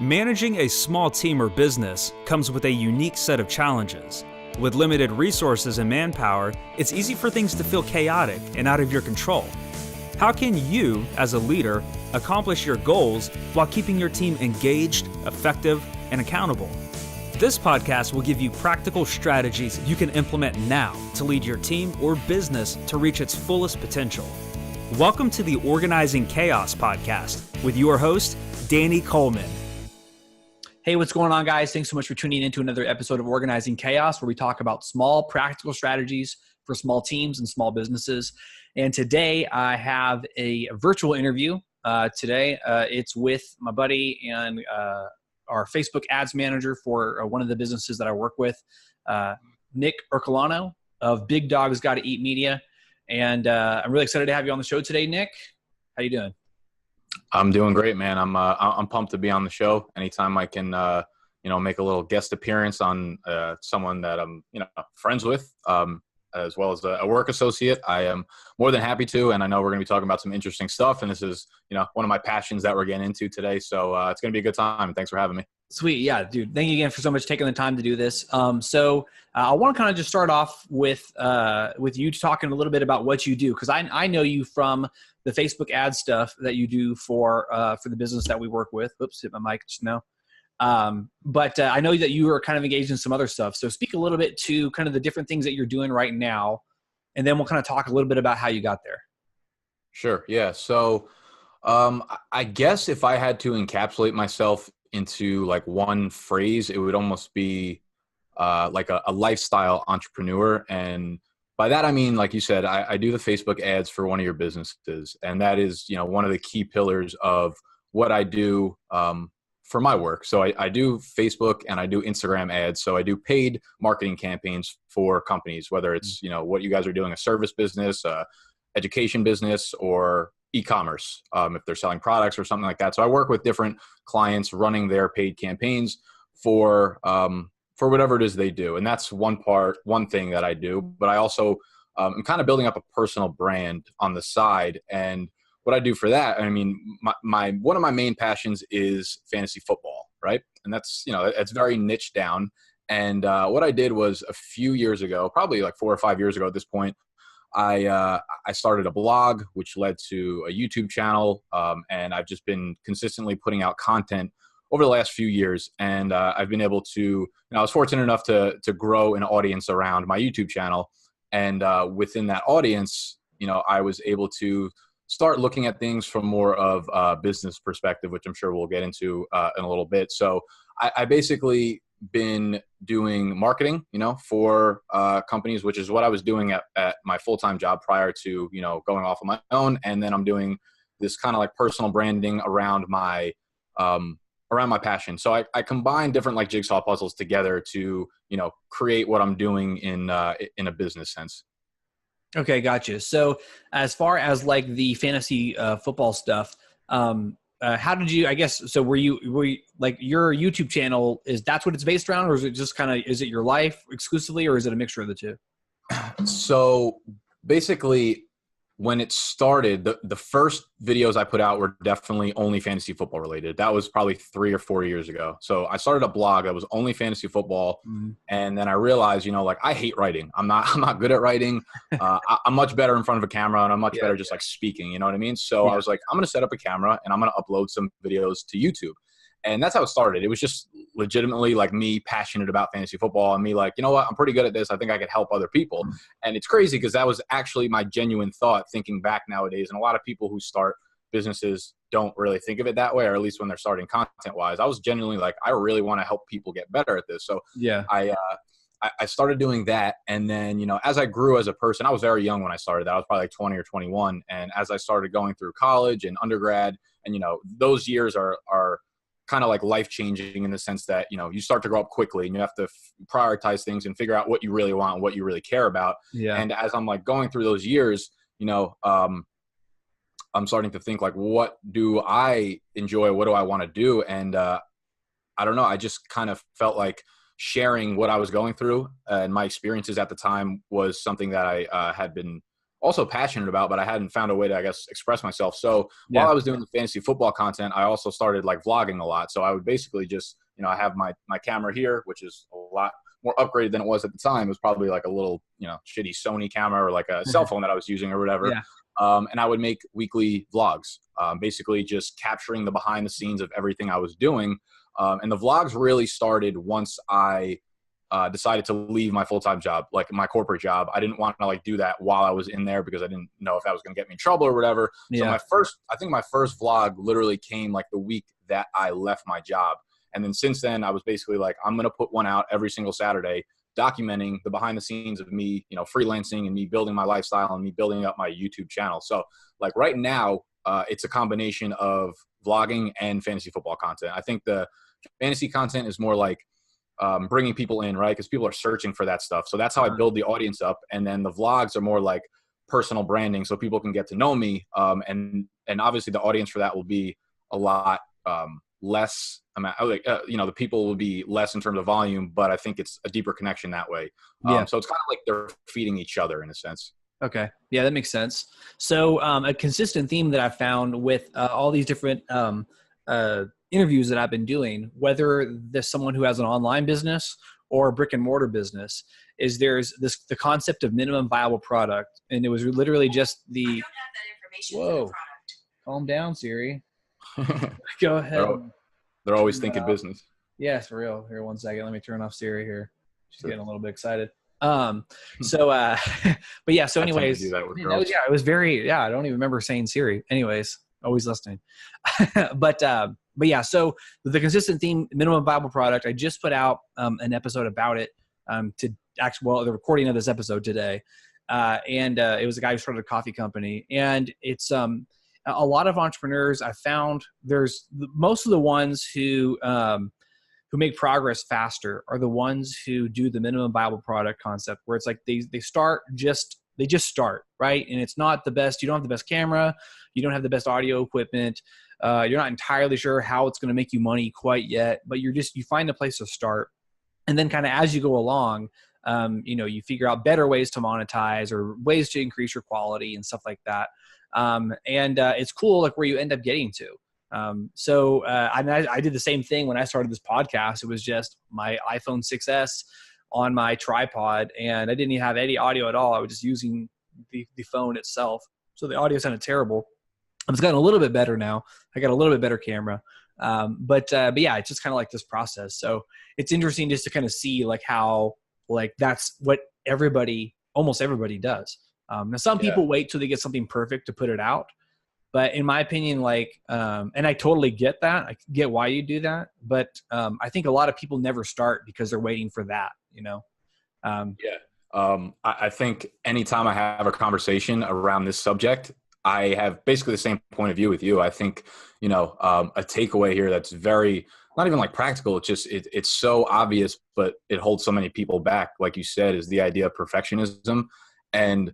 Managing a small team or business comes with a unique set of challenges. With limited resources and manpower, it's easy for things to feel chaotic and out of your control. How can you, as a leader, accomplish your goals while keeping your team engaged, effective, and accountable? This podcast will give you practical strategies you can implement now to lead your team or business to reach its fullest potential. Welcome to the Organizing Chaos podcast with your host, Danny Coleman. Hey, what's going on, guys? Thanks so much for tuning in to another episode of Organizing Chaos, where we talk about small, practical strategies for small teams and small businesses. And today I have a virtual interview. It's with my buddy and our Facebook ads manager for one of the businesses that I work with, Nick Ercolano of Big Dogs Gotta Eat Media. And I'm really excited to have you on the show today, Nick. How you doing? I'm doing great, man. I'm pumped to be on the show. Anytime I can, make a little guest appearance on someone that I'm, friends with, as well as a work associate, I am more than happy to. And I know we're going to be talking about some interesting stuff. And this is, one of my passions that we're getting into today. So it's going to be a good time. Thanks for having me. Sweet. Yeah, dude. Thank you again for so much taking the time to do this. I want to kind of just start off with you talking a little bit about what you do, because I know you from the Facebook ad stuff that you do for the business that we work with. Oops, hit my mic just now. But I know that you are kind of engaged in some other stuff. So speak a little bit to kind of the different things that you're doing right now, and then we'll kind of talk a little bit about how you got there. Sure. Yeah. So I guess if I had to encapsulate myself into like one phrase, it would almost be like a lifestyle entrepreneur. And by that, I mean, like you said, I do the Facebook ads for one of your businesses. And that is, one of the key pillars of what I do for my work. So I do Facebook and I do Instagram ads. So I do paid marketing campaigns for companies, whether it's, what you guys are doing, a service business, education business, or e-commerce, if they're selling products or something like that. So I work with different clients running their paid campaigns for whatever it is they do. And that's one thing that I do. But I also am kind of building up a personal brand on the side. And what I do for that, I mean, one of my main passions is fantasy football, right? And that's, it's very niche down. And what I did was a few years ago, probably like 4 or 5 years ago at this point, I started a blog, which led to a YouTube channel. And I've just been consistently putting out content over the last few years. And I've been able to, I was fortunate enough to grow an audience around my YouTube channel. And within that audience, I was able to start looking at things from more of a business perspective, which I'm sure we'll get into in a little bit. So I basically been doing marketing, for companies, which is what I was doing at my full-time job prior to, going off on my own. And then I'm doing this kind of like personal branding around my passion. So I combine different like jigsaw puzzles together to, create what I'm doing in a business sense. Okay, gotcha. So as far as like the fantasy football stuff, how did you, I guess, so were you like your YouTube channel, that's what it's based around, or is it just kind of, is it your life exclusively, or is it a mixture of the two? So basically, when it started, the first videos I put out were definitely only fantasy football related. That was probably 3 or 4 years ago. So I started a blog that was only fantasy football. Mm-hmm. And then I realized, I hate writing. I'm not good at writing. I'm much better in front of a camera, and I'm much better just like speaking, you know what I mean? So I was like, I'm going to set up a camera and I'm going to upload some videos to YouTube. And that's how it started. It was just legitimately like me passionate about fantasy football and me like, you know what, I'm pretty good at this. I think I could help other people. And it's crazy because that was actually my genuine thought thinking back nowadays. And a lot of people who start businesses don't really think of it that way, or at least when they're starting content wise. I was genuinely like, I really want to help people get better at this. So yeah, I started doing that. And then, as I grew as a person, I was very young when I started that. I was probably like 20 or 21. And as I started going through college and undergrad, and, those years are kind of like life-changing in the sense that, you start to grow up quickly and you have to prioritize things and figure out what you really want and what you really care about. Yeah. And as I'm like going through those years, I'm starting to think like, what do I enjoy? What do I want to do? And I don't know. I just kind of felt like sharing what I was going through and my experiences at the time was something that I had been also passionate about, but I hadn't found a way to, I guess, express myself. So while I was doing the fantasy football content, I also started like vlogging a lot. So I would basically just, I have my camera here, which is a lot more upgraded than it was at the time. It was probably like a little, shitty Sony camera or like a cell phone that I was using or whatever. Yeah. And I would make weekly vlogs, basically just capturing the behind the scenes of everything I was doing. And the vlogs really started once I decided to leave my full-time job, like my corporate job. I didn't want to like do that while I was in there because I didn't know if that was going to get me in trouble or whatever. Yeah. So I think my first vlog literally came like the week that I left my job. And then since then I was basically like, I'm going to put one out every single Saturday, documenting the behind the scenes of me, freelancing and me building my lifestyle and me building up my YouTube channel. So like right now, it's a combination of vlogging and fantasy football content. I think the fantasy content is more like bringing people in, right? Because people are searching for that stuff. So that's how I build the audience up. And then the vlogs are more like personal branding, so people can get to know me. And obviously the audience for that will be a lot less. The people will be less in terms of volume, but I think it's a deeper connection that way. So it's kind of like they're feeding each other in a sense. Okay. Yeah, that makes sense. So a consistent theme that I found with all these different interviews that I've been doing, whether there's someone who has an online business or a brick and mortar business, is there's the concept of minimum viable product. And it was literally just the, I don't have that information for the product. Calm down, Siri. Go ahead. They're always thinking business. Yes, for real. Here, 1 second. Let me turn off Siri here. She's getting a little bit excited. But yeah, so anyways, it was very, I don't even remember saying Siri. Anyways, always listening. But yeah, so the consistent theme, minimum viable product, I just put out an episode about it the recording of this episode today. And it was a guy who started a coffee company, and it's a lot of entrepreneurs I found most of the ones who make progress faster are the ones who do the minimum viable product concept, where it's like they just start, right? And it's not the best. You don't have the best camera. You don't have the best audio equipment. You're not entirely sure how it's going to make you money quite yet, but you find a place to start. And then kind of as you go along, you figure out better ways to monetize or ways to increase your quality and stuff like that. It's cool, like where you end up getting to. I did the same thing when I started this podcast. It was just my iPhone 6S on my tripod, and I didn't even have any audio at all. I was just using the phone itself. So the audio sounded terrible. It's gotten a little bit better now. I got a little bit better camera. But yeah, it's just kind of like this process. So it's interesting just to kind of see like how, like that's what almost everybody does. Now some people wait till they get something perfect to put it out. But in my opinion, and I totally get that. I get why you do that. But I think a lot of people never start because they're waiting for that, I think anytime I have a conversation around this subject, I have basically the same point of view with you. I think, a takeaway here that's very, not even like practical. It's just, it's so obvious, but it holds so many people back. Like you said, is the idea of perfectionism. And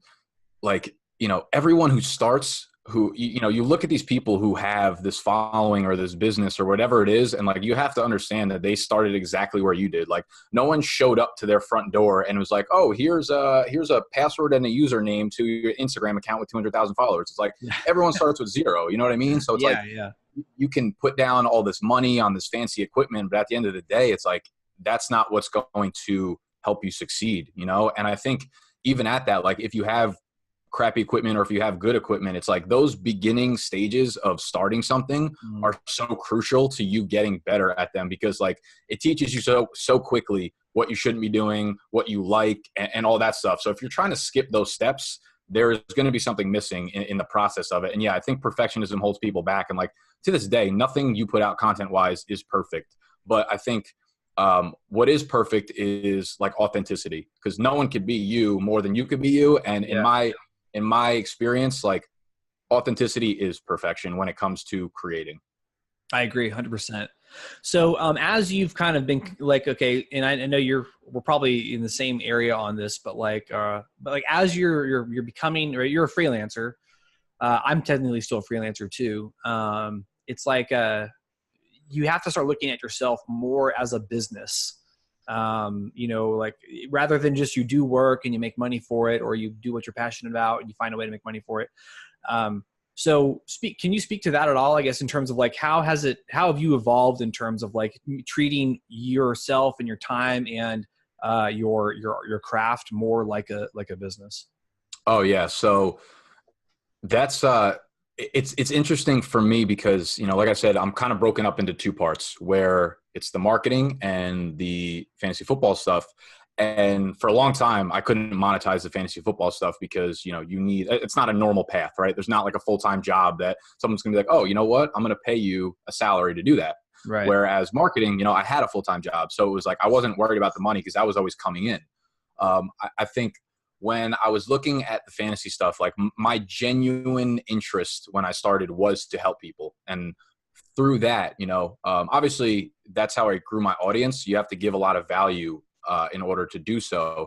everyone who starts, you look at these people who have this following or this business or whatever it is. And you have to understand that they started exactly where you did. Like no one showed up to their front door and was like, oh, here's a password and a username to your Instagram account with 200,000 followers. It's like everyone starts with zero. You know what I mean? So it's you can put down all this money on this fancy equipment, but at the end of the day, it's like, that's not what's going to help you succeed, And I think even at that, if you have crappy equipment or if you have good equipment, it's like those beginning stages of starting something are so crucial to you getting better at them, because it teaches you so quickly what you shouldn't be doing, what you like, and all that stuff. So if you're trying to skip those steps, there is going to be something missing in the process of it. And yeah, I think perfectionism holds people back. And to this day, nothing you put out content wise is perfect. But I think what is perfect is authenticity, because no one could be you more than you could be you. And in my experience, authenticity is perfection when it comes to creating. I agree 100%. So as you've kind of been okay, and I know we're probably in the same area on this, but as you're becoming, or you're a freelancer, I'm technically still a freelancer too. It's you have to start looking at yourself more as a business You know, like rather than just you do work and you make money for it, or you do what you're passionate about and you find a way to make money for it. So can you speak to that at all, I guess, in terms of like, how have you evolved in terms of like treating yourself and your time and your craft more like a business? Oh yeah. So that's it's interesting for me because, you know, like I said, I'm kind of broken up into two parts where it's the marketing and the fantasy football stuff. And for a long time, I couldn't monetize the fantasy football stuff because, you know, it's not a normal path, right? There's not like a full-time job that someone's going to be like, oh, you know what? I'm going to pay you a salary to do that. Right. Whereas marketing, you know, I had a full-time job. So it was like, I wasn't worried about the money because that was always coming in. I think when I was looking at the fantasy stuff, like my genuine interest when I started was to help people. And through that, you know, obviously that's how I grew my audience. You have to give a lot of value in order to do so.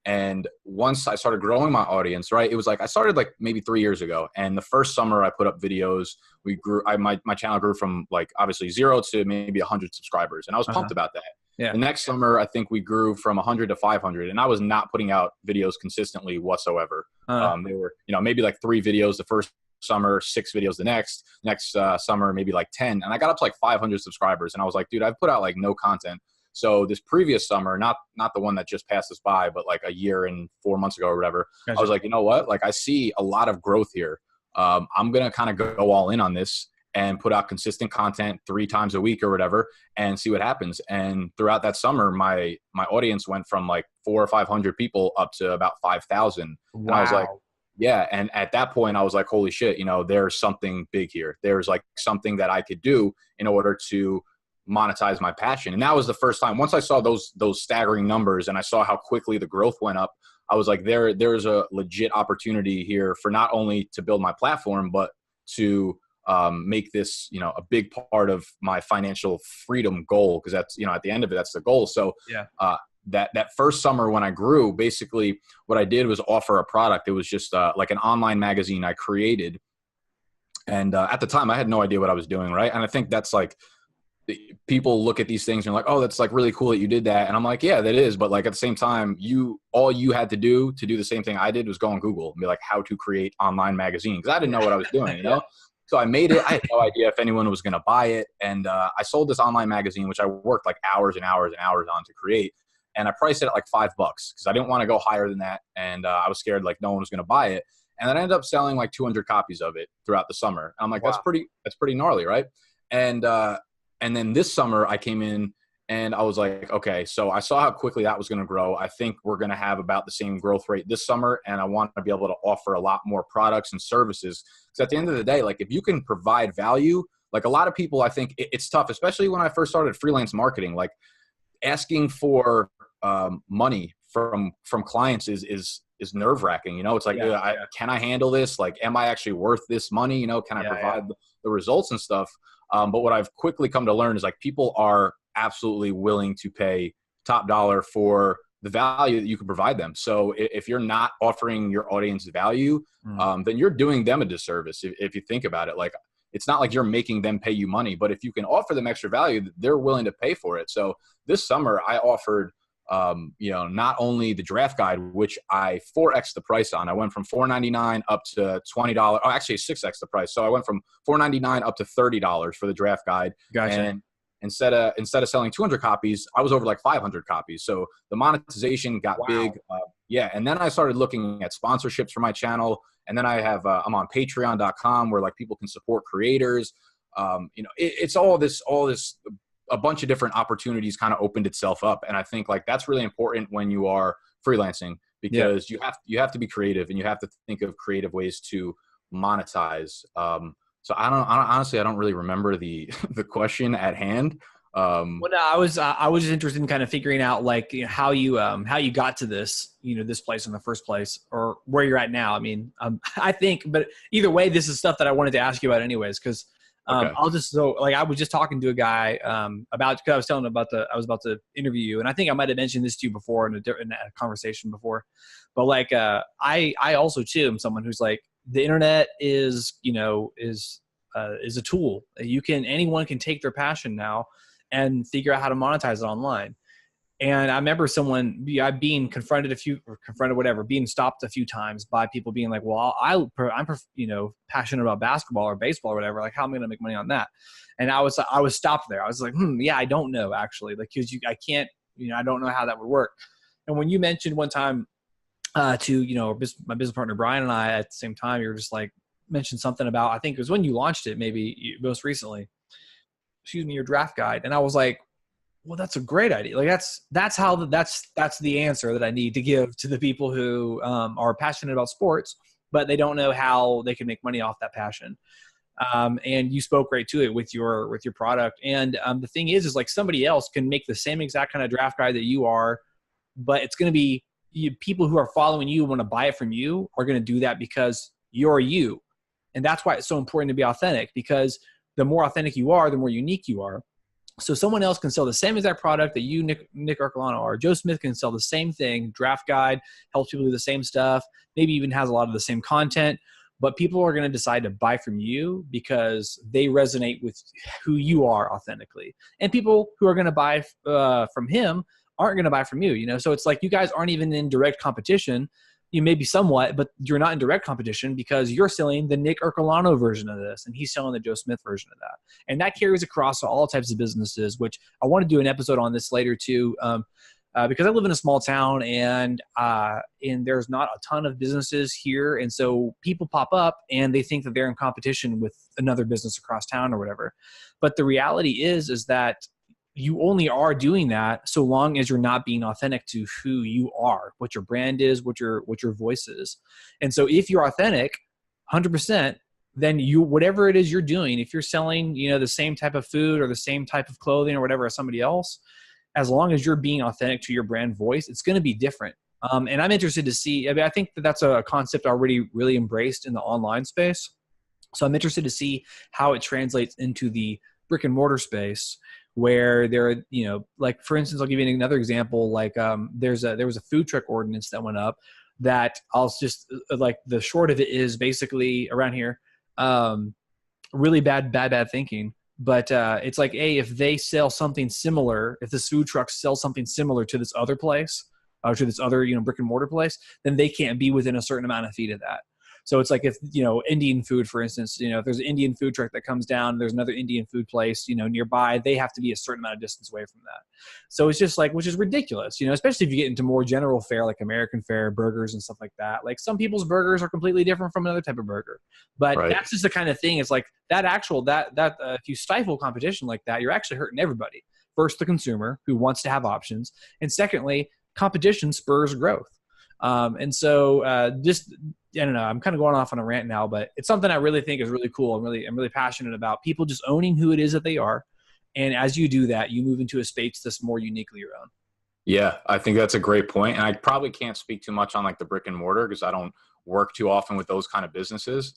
And once I started growing my audience, right, it was like I started like maybe 3 years ago. And the first summer I put up videos, my channel grew from like obviously 0 to maybe 100 subscribers. And I was pumped about that. Yeah. The next summer, I think we grew from 100 to 500, and I was not putting out videos consistently whatsoever. They were, you know, maybe like 3 videos the first summer, 6 videos the next summer, maybe like 10. And I got up to like 500 subscribers, and I was like, dude, I've put out like no content. So this previous summer, not the one that just passed us by, but like a year and 4 months ago or whatever, gotcha. I was like, you know what? Like I see a lot of growth here. I'm going to kind of go all in on this and put out consistent content 3 times a week or whatever and see what happens. And throughout that summer, my audience went from like 400 or 500 people up to about 5,000. Wow. And I was like, yeah. And at that point I was like, holy shit, you know, there's something big here. There's like something that I could do in order to monetize my passion. And that was the first time. Once I saw those staggering numbers and I saw how quickly the growth went up, I was like, there's a legit opportunity here for not only to build my platform, but to make this, you know, a big part of my financial freedom goal. Cause that's, you know, at the end of it, that's the goal. So yeah. That first summer when I grew, basically what I did was offer a product. It was just like an online magazine I created. And at the time I had no idea what I was doing. Right. And I think that's like, people look at these things and like, oh, that's like really cool that you did that. And I'm like, yeah, that is. But like at the same time, all you had to do the same thing I did was go on Google and be like, how to create online magazine. Cause I didn't know what I was doing, you know? So I made it. I had no idea if anyone was going to buy it. And I sold this online magazine, which I worked like hours and hours and hours on to create. And I priced it at like $5 because I didn't want to go higher than that. And I was scared like no one was going to buy it. And then I ended up selling like 200 copies of it throughout the summer. And I'm like, wow. That's pretty gnarly. Right. And then this summer I came in and I was like, okay, so I saw how quickly that was going to grow. I think we're going to have about the same growth rate this summer. And I want to be able to offer a lot more products and services. Because at the end of the day, like if you can provide value, like a lot of people, I think it's tough, especially when I first started freelance marketing, like asking for money from clients is nerve wracking. You know, it's like, can I handle this? Like, am I actually worth this money? You know, can I provide the results and stuff? But what I've quickly come to learn is like people are absolutely willing to pay top dollar for the value that you can provide them. So if you're not offering your audience value, then you're doing them a disservice. If you think about it, like it's not like you're making them pay you money, but if you can offer them extra value, they're willing to pay for it. So this summer I offered, you know, not only the draft guide, which I 4X the price on. I went from $4.99 up to $20. Oh, actually 6X the price. So I went from $4.99 up to $30 for the draft guide. Gotcha. And instead of selling 200 copies, I was over like 500 copies. So the monetization got big. And then I started looking at sponsorships for my channel. And then I have, I'm on patreon.com where like people can support creators. You know, it's all this, a bunch of different opportunities kind of opened itself up. And I think like that's really important when you are freelancing because you have to be creative and you have to think of creative ways to monetize. So honestly, I don't really remember the question at hand. Well, no, I was just interested in kind of figuring out like how you got to this, you know, this place in the first place or where you're at now. I mean, I think, but either way, this is stuff that I wanted to ask you about anyways. Cause I was just talking to a guy cause I was telling him I was about to interview you. And I think I might've mentioned this to you before in a conversation before, but like, I also too am someone who's like, the internet is, you know, is a tool. Anyone can take their passion now and figure out how to monetize it online. And I remember being confronted being stopped a few times by people being like, well, I'm passionate about basketball or baseball or whatever. Like, how am I going to make money on that? And I was stopped there. I was like, yeah, I don't know actually. Like, cause I can't, I don't know how that would work. And when you mentioned one time to, my business partner, Brian, and I at the same time, you were just like, mentioned something about, I think it was when you launched it, maybe most recently, your draft guide. And I was like, well, that's a great idea. Like that's the answer that I need to give to the people who are passionate about sports, but they don't know how they can make money off that passion. And you spoke right to it with your product. And the thing is like somebody else can make the same exact kind of draft guide that you are, but it's going to be people who are following you want to buy it from you are going to do that because you're you. And that's why it's so important to be authentic, because the more authentic you are, the more unique you are. So someone else can sell the same exact product that you, Nick Ercolano, or Joe Smith can sell the same thing, draft guide, helps people do the same stuff, maybe even has a lot of the same content, but people are going to decide to buy from you because they resonate with who you are authentically. And people who are going to buy from him aren't going to buy from you, So it's like you guys aren't even in direct competition. You may be somewhat, but you're not in direct competition because you're selling the Nick Ercolano version of this and he's selling the Joe Smith version of that. And that carries across to all types of businesses, which I want to do an episode on this later too, because I live in a small town and there's not a ton of businesses here. And so people pop up and they think that they're in competition with another business across town or whatever. But the reality is that you only are doing that so long as you're not being authentic to who you are, what your brand is, what your voice is. And so if you're authentic 100%, then whatever it is you're doing, if you're selling, the same type of food or the same type of clothing or whatever as somebody else, as long as you're being authentic to your brand voice, it's going to be different. And I'm interested to see, I think that's a concept already really embraced in the online space. So I'm interested to see how it translates into the brick and mortar space, where there are, like for instance, I'll give you another example. Like there was a food truck ordinance that went up that I'll just like the short of it is basically around here, really bad thinking. But it's like, if they sell something similar, if this food truck sells something similar to this other place, or to this other, brick and mortar place, then they can't be within a certain amount of feet of that. So it's like if, Indian food, for instance, if there's an Indian food truck that comes down, there's another Indian food place, nearby, they have to be a certain amount of distance away from that. So it's just like, which is ridiculous, especially if you get into more general fare, like American fare, burgers and stuff like that. Like some people's burgers are completely different from another type of burger, but right. That's just the kind of thing. It's like if you stifle competition like that, you're actually hurting everybody. First, the consumer who wants to have options. And secondly, competition spurs growth. And so I don't know, I'm kind of going off on a rant now, but it's something I really think is really cool. I'm really passionate about people just owning who it is that they are. And as you do that, you move into a space that's more uniquely your own. Yeah, I think that's a great point. And I probably can't speak too much on like the brick and mortar because I don't work too often with those kind of businesses.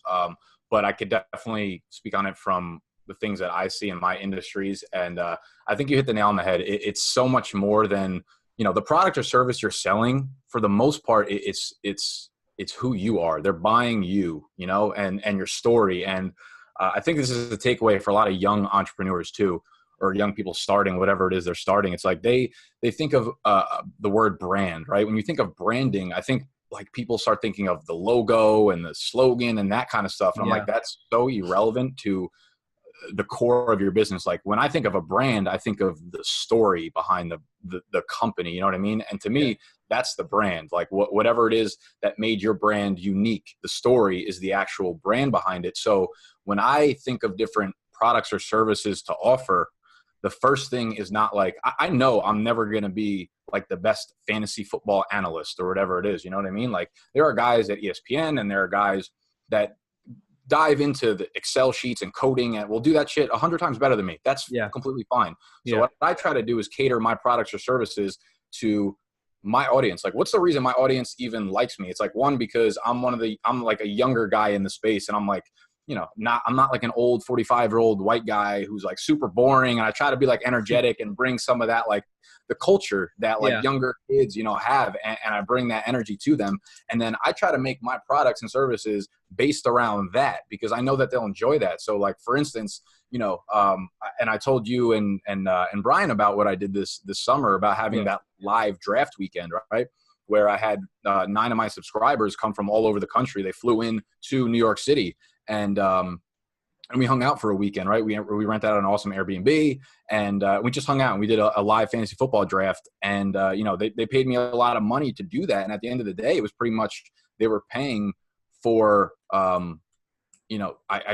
But I could definitely speak on it from the things that I see in my industries. And I think you hit the nail on the head. It's so much more than, the product or service you're selling. For the most part, it's who you are. They're buying you, and your story. And I think this is a takeaway for a lot of young entrepreneurs too, or young people starting whatever it is they're starting. It's like they think of the word brand, right? When you think of branding, I think like people start thinking of the logo and the slogan and that kind of stuff. And I'm like, that's so irrelevant to the core of your business. Like when I think of a brand, I think of the story behind the company, you know what I mean? And to me, that's the brand. Like whatever it is that made your brand unique, the story is the actual brand behind it. So when I think of different products or services to offer, the first thing is not like, I know I'm never going to be like the best fantasy football analyst or whatever it is. You know what I mean? Like there are guys at ESPN and there are guys that dive into the Excel sheets and coding and will do that shit 100 times better than me. That's completely fine. So what I try to do is cater my products or services to my audience. Like what's the reason my audience even likes me? It's like, one, because I'm like a younger guy in the space and I'm like, I'm not like an old 45-year-old white guy who's like super boring. And I try to be like energetic and bring some of that, like the culture that like younger kids, have. And I bring that energy to them. And then I try to make my products and services based around that because I know that they'll enjoy that. So like, for instance, and I told you and Brian about what I did this summer about having that live draft weekend, right? Where I had 9 of my subscribers come from all over the country. They flew in to New York City and we hung out for a weekend, right? We rented out an awesome Airbnb and we just hung out and we did a live fantasy football draft. And, they paid me a lot of money to do that. And at the end of the day, it was pretty much, they were paying for, I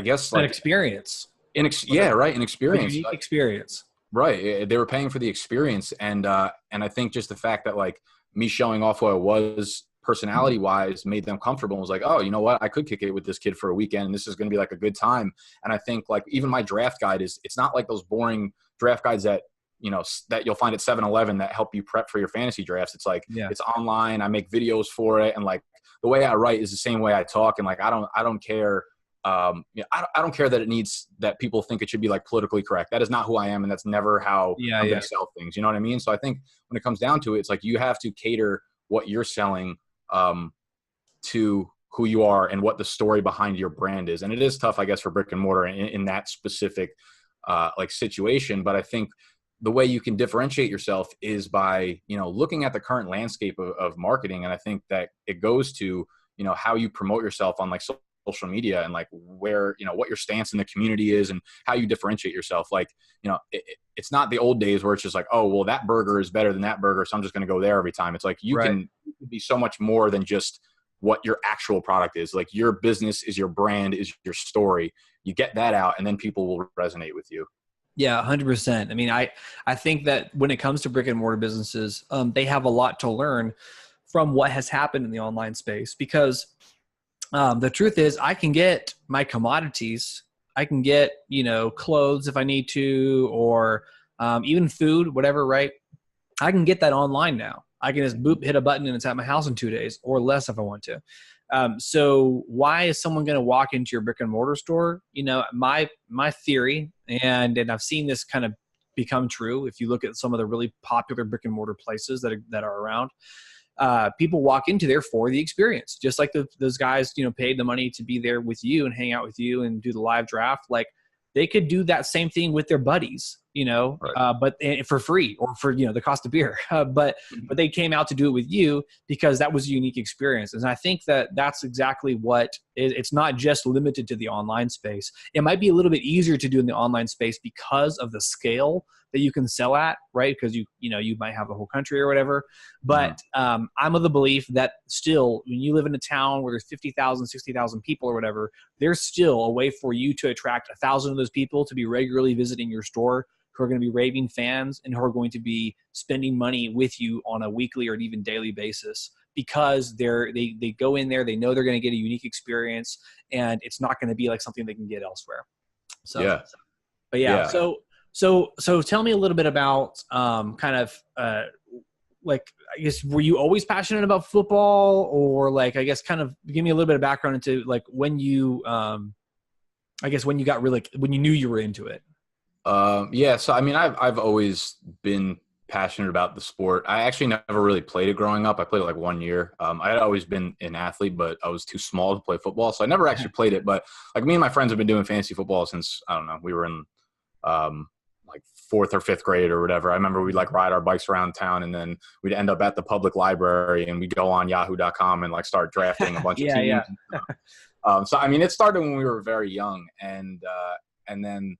guess like an experience. An experience. Unique experience. Right. They were paying for the experience. And I think just the fact that like me showing off who I was personality wise made them comfortable and was like, oh, you know what? I could kick it with this kid for a weekend and this is going to be like a good time. And I think like even my draft guide it's not like those boring draft guides that, that you'll find at 7-Eleven that help you prep for your fantasy drafts. It's like, it's online. I make videos for it. And like the way I write is the same way I talk. And like, I don't care. I don't care that it needs that people think it should be like politically correct. That is not who I am. And that's never how I'm going to sell things. You know what I mean? So I think when it comes down to it, it's like, you have to cater what you're selling to who you are and what the story behind your brand is. And it is tough, I guess, for brick and mortar in that specific like situation. But I think the way you can differentiate yourself is by, looking at the current landscape of marketing. And I think that it goes to, how you promote yourself on like social media and like where, what your stance in the community is and how you differentiate yourself. Like, it's not the old days where it's just like, oh, well, that burger is better than that burger, so I'm just going to go there every time. It's like, you can be so much more than just what your actual product is. Like your business is your brand, is your story. You get that out and then people will resonate with you. Yeah, 100%. I mean, I think that when it comes to brick and mortar businesses, they have a lot to learn from what has happened in the online space because the truth is I can get my commodities. I can get, clothes if I need to, or even food, whatever, right? I can get that online now. I can just hit a button and it's at my house in 2 days or less if I want to. So why is someone going to walk into your brick and mortar store? My theory, and I've seen this kind of become true. If you look at some of the really popular brick and mortar places that are around, people walk into there for the experience, just like those guys, paid the money to be there with you and hang out with you and do the live draft. Like they could do that same thing with their buddies, but for free or for, the cost of beer. But they came out to do it with you because that was a unique experience. And I think that that's exactly what it's not just limited to the online space. It might be a little bit easier to do in the online space because of the scale that you can sell at, right? Because you might have a whole country or whatever. But I'm of the belief that still, when you live in a town where there's 50,000, 60,000 people or whatever, there's still a way for you to attract 1,000 of those people to be regularly visiting your store, who are going to be raving fans and who are going to be spending money with you on a weekly or even daily basis because they go in there, they know they're going to get a unique experience, and it's not going to be like something they can get elsewhere. So, So tell me a little bit about like, I guess, were you always passionate about football, or like, I guess kind of give me a little bit of background into like when you, when you knew you were into it. So I mean, I've always been passionate about the sport. I actually never really played it growing up. I played it like 1 year. I had always been an athlete, but I was too small to play football, so I never actually played it. But like me and my friends have been doing fantasy football since, I don't know, we were in like 4th or 5th grade or whatever. I remember we'd like ride our bikes around town and then we'd end up at the public library and we'd go on yahoo.com and like start drafting a bunch of teams. Yeah. So I mean, it started when we were very young, and then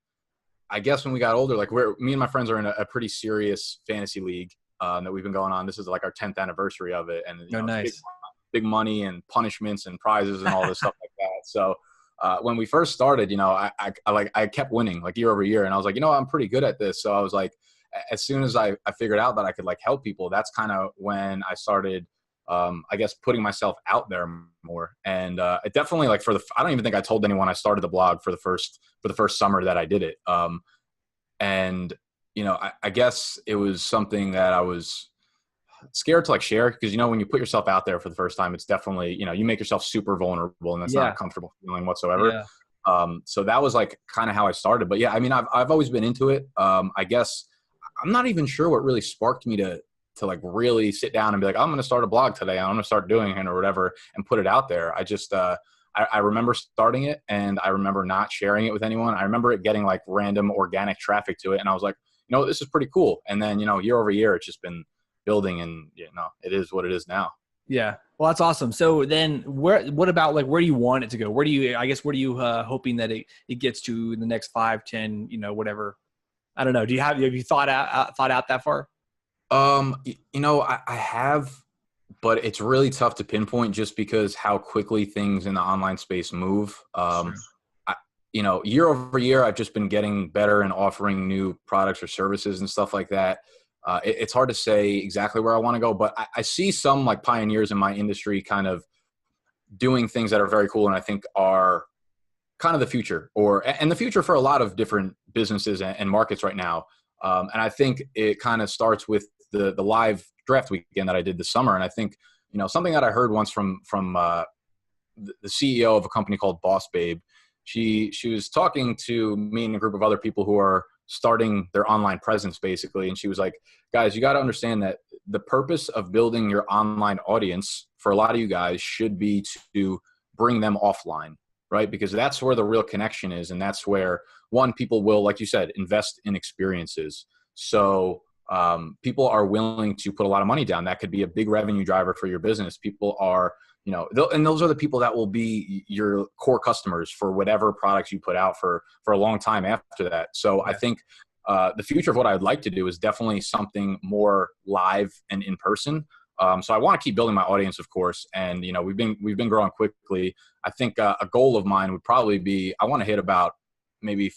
I guess when we got older, like me and my friends are in a pretty serious fantasy league that we've been going on. This is like our 10th anniversary of it. And nice. Big money and punishments and prizes and all this stuff like that. So when we first started, I kept winning like year over year. And I was like, I'm pretty good at this. So I was like, as soon as I figured out that I could like help people, that's kind of when I started, I guess, putting myself out there more. And it definitely like I don't even think I told anyone I started the blog for the first summer that I did it. I guess it was something that I was scared to like share because, when you put yourself out there for the first time, it's definitely, you make yourself super vulnerable and that's not a comfortable feeling whatsoever. Yeah. So that was like kind of how I started. But yeah, I mean, I've always been into it. I guess I'm not even sure what really sparked me to like really sit down and be like, I'm going to start a blog today. I'm going to start doing it or whatever and put it out there. I just, I remember starting it, and I remember not sharing it with anyone. I remember it getting like random organic traffic to it, and I was like, this is pretty cool. And then, year over year, it's just been building, and it is what it is now. Yeah. Well, that's awesome. So then what about like, where do you want it to go? Where do you hoping that it gets to in the next 5, 10, whatever? I don't know. Have you thought out that far? I have, but it's really tough to pinpoint just because how quickly things in the online space move. Sure. Year over year, I've just been getting better and offering new products or services and stuff like that. It's hard to say exactly where I want to go, but I see some like pioneers in my industry kind of doing things that are very cool, and I think are kind of the future, and the future for a lot of different businesses and markets right now. And I think it kind of starts with the live draft weekend that I did this summer. And I think, something that I heard once from the CEO of a company called Boss Babe, she was talking to me and a group of other people who are starting their online presence basically. And she was like, guys, you got to understand that the purpose of building your online audience for a lot of you guys should be to bring them offline, right? Because that's where the real connection is. And that's where, one, people will, like you said, invest in experiences. So people are willing to put a lot of money down. That could be a big revenue driver for your business. People are, and those are the people that will be your core customers for whatever products you put out for a long time after that. So I think the future of what I'd like to do is definitely something more live and in person. So I want to keep building my audience, of course. And, we've been growing quickly. I think a goal of mine would probably be, I want to hit about maybe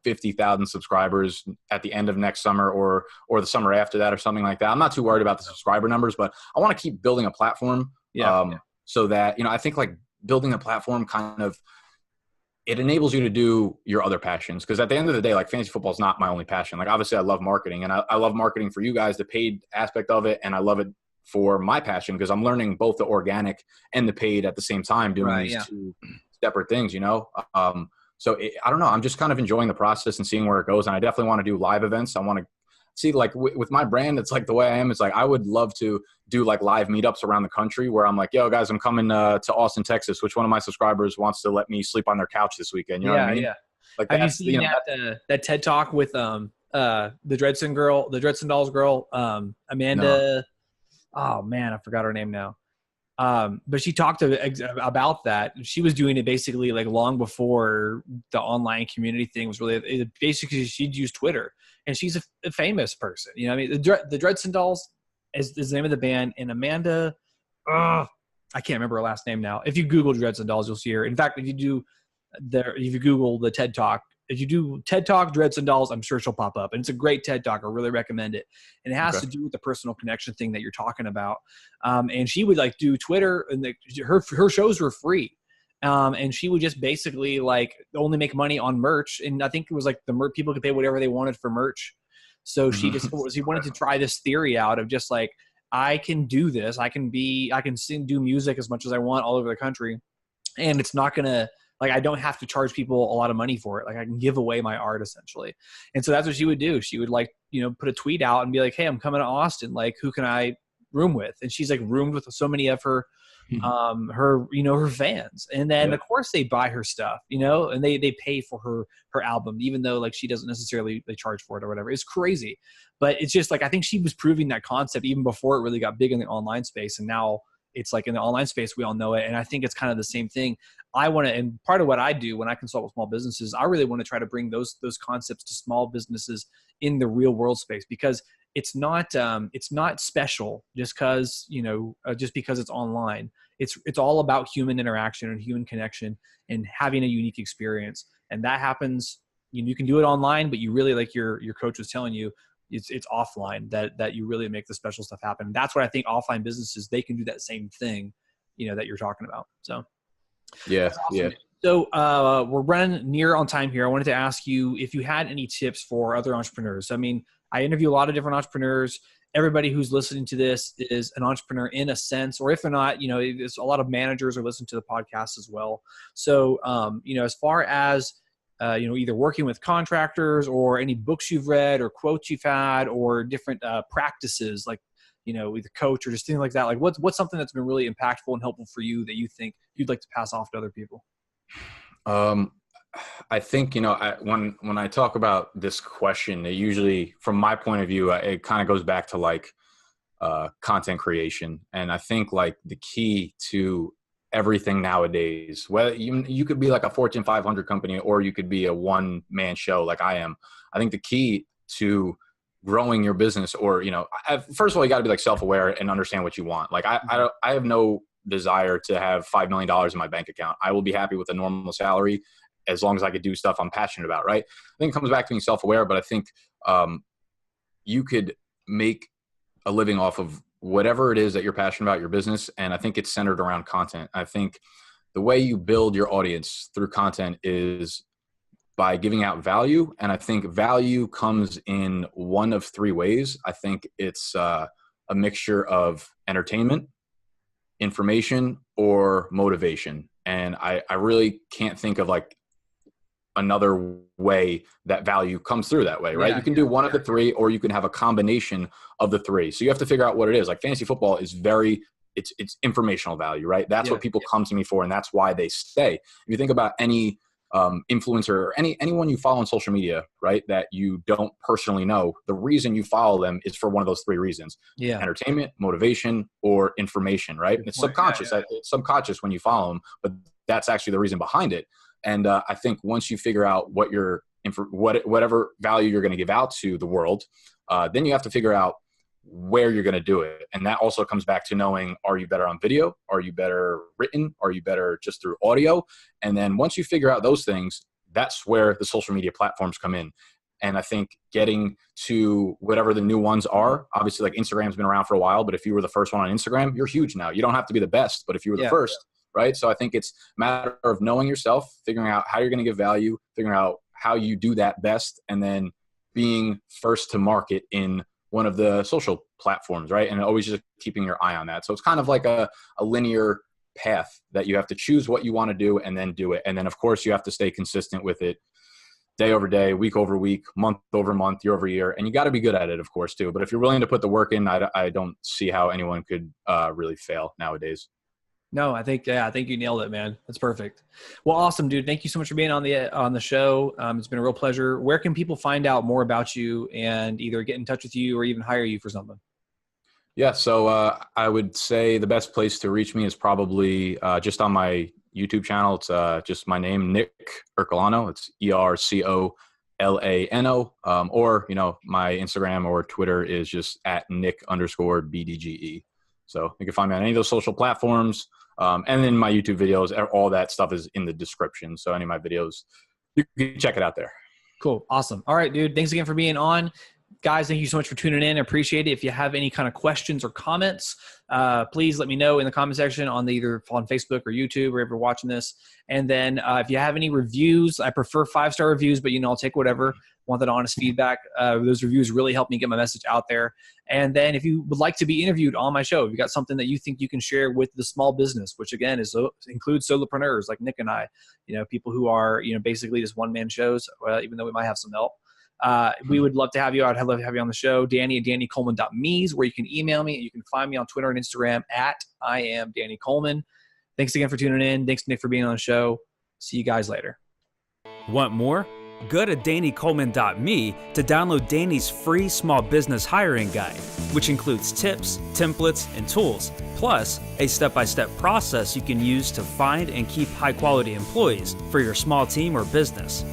50,000 subscribers at the end of next summer or the summer after that or something like that. I'm not too worried about the subscriber numbers, but I want to keep building a platform. So that, I think like building a platform kind of, it enables you to do your other passions. Because at the end of the day, like fantasy football is not my only passion. Like obviously I love marketing, and I love marketing for you guys, the paid aspect of it. And I love it for my passion because I'm learning both the organic and the paid at the same time, doing these two separate things, So I don't know. I'm just kind of enjoying the process and seeing where it goes. And I definitely want to do live events. I want to see, like with my brand, it's like the way I am. It's like I would love to do like live meetups around the country where I'm like, yo, guys, I'm coming to Austin, Texas. Which one of my subscribers wants to let me sleep on their couch this weekend? You know what I mean? Yeah. Like have you seen that TED Talk with the Dredson Dolls girl, Amanda? No. Oh man, I forgot her name now. But she talked about that. She was doing it basically like long before the online community thing was really, basically she'd use Twitter, and she's a famous person. I mean, the Dredson Dolls is the name of the band, and Amanda, I can't remember her last name now. If you Google Dredson Dolls, you'll see her. In fact, if you Google the TED Talk, if you do TED Talk Dredson Dolls, I'm sure she'll pop up. And it's a great TED Talk. I really recommend it. And it has to do with the personal connection thing that you're talking about. And she would like do Twitter, and her shows were free. And she would just basically like only make money on merch. And I think it was like people could pay whatever they wanted for merch. So she wanted to try this theory out of just like, I can do this. I can do music as much as I want all over the country. And it's not going to, like, I don't have to charge people a lot of money for it. Like I can give away my art essentially. And so that's what she would do. She would like, put a tweet out and be like, hey, I'm coming to Austin. Like, who can I room with? And she's like roomed with so many of her, her fans. And then of course they buy her stuff, and they pay for her album, even though like she doesn't necessarily, they charge for it or whatever. It's crazy. But it's just like, I think she was proving that concept even before it really got big in the online space. And now it's like in the online space, we all know it. And I think it's kind of the same thing. And part of what I do when I consult with small businesses, I really want to try to bring those concepts to small businesses in the real world space, because it's not special just because it's online. It's all about human interaction and human connection and having a unique experience. And that happens, you can do it online, but you really, like your coach was telling you, it's offline that you really make the special stuff happen. That's what I think offline businesses, they can do that same thing, that you're talking about. So yeah. Awesome. So we're running near on time here. I wanted to ask you if you had any tips for other entrepreneurs. I mean, I interview a lot of different entrepreneurs. Everybody who's listening to this is an entrepreneur in a sense, or if they're not, there's a lot of managers who listen to the podcast as well. So, as far as either working with contractors or any books you've read or quotes you've had or different practices, like, either coach or just things like that? Like what's something that's been really impactful and helpful for you that you think you'd like to pass off to other people? I think, when I talk about this question, it usually, from my point of view, it kind of goes back to like content creation. And I think like the key to everything nowadays, whether you could be like a Fortune 500 company or you could be a one-man show like I am. I think the key to growing your business, or, first of all, you got to be like self-aware and understand what you want. Like I have no desire to have $5 million in my bank account. I will be happy with a normal salary as long as I could do stuff I'm passionate about, right? I think it comes back to being self-aware, but I think you could make a living off of whatever it is that you're passionate about, your business. And I think it's centered around content. I think the way you build your audience through content is by giving out value. And I think value comes in one of three ways. I think it's a mixture of entertainment, information, or motivation. And I really can't think of like another way that value comes through that way, right? You can do one of the three, or you can have a combination of the three. So you have to figure out what it is. Like fantasy football is it's informational value, right? That's what people come to me for, and that's why they stay. If you think about any influencer or anyone you follow on social media, right, that you don't personally know, the reason you follow them is for one of those three reasons: entertainment, motivation, or information, right? It's subconscious. It's subconscious when you follow them, but that's actually the reason behind it. And I think once you figure out whatever value you're going to give out to the world, then you have to figure out where you're going to do it. And that also comes back to knowing, are you better on video? Are you better written? Are you better just through audio? And then once you figure out those things, that's where the social media platforms come in. And I think getting to whatever the new ones are, obviously like Instagram's been around for a while, but if you were the first one on Instagram, you're huge now. You don't have to be the best, but if you were the first, right? So I think it's a matter of knowing yourself, figuring out how you're going to give value, figuring out how you do that best, and then being first to market in one of the social platforms, right? And always just keeping your eye on that. So it's kind of like a linear path that you have to choose what you want to do and then do it. And then of course you have to stay consistent with it day over day, week over week, month over month, year over year. And you got to be good at it, of course, too. But if you're willing to put the work in, I don't see how anyone could really fail nowadays. No, I think you nailed it, man. That's perfect. Well, awesome, dude. Thank you so much for being on the show. It's been a real pleasure. Where can people find out more about you and either get in touch with you or even hire you for something? Yeah, so I would say the best place to reach me is probably just on my YouTube channel. It's just my name, Nick Ercolano. It's ERCOLANO. Or, my Instagram or Twitter is just at Nick_BDGE. So you can find me on any of those social platforms. And then my YouTube videos, all that stuff is in the description. So any of my videos, you can check it out there. Cool. Awesome. All right, dude. Thanks again for being on. Guys, thank you so much for tuning in. I appreciate it. If you have any kind of questions or comments, please let me know in the comment section on either on Facebook or YouTube, or if you're watching this. And then if you have any reviews, I prefer 5-star reviews, but I'll take whatever. Want that honest feedback. Those reviews really help me get my message out there. And then if you would like to be interviewed on my show, if you got something that you think you can share with the small business, which again includes solopreneurs like Nick and I, people who are, basically just one-man shows, even though we might have some help. We would love to have you. I'd love to have you on the show. Danny at DannyColeman.me is where you can email me. You can find me on Twitter and Instagram at I am Danny Coleman. Thanks again for tuning in. Thanks, Nick, for being on the show. See you guys later. Want more? Go to DannyColeman.me to download Danny's free small business hiring guide, which includes tips, templates, and tools, plus a step-by-step process you can use to find and keep high-quality employees for your small team or business.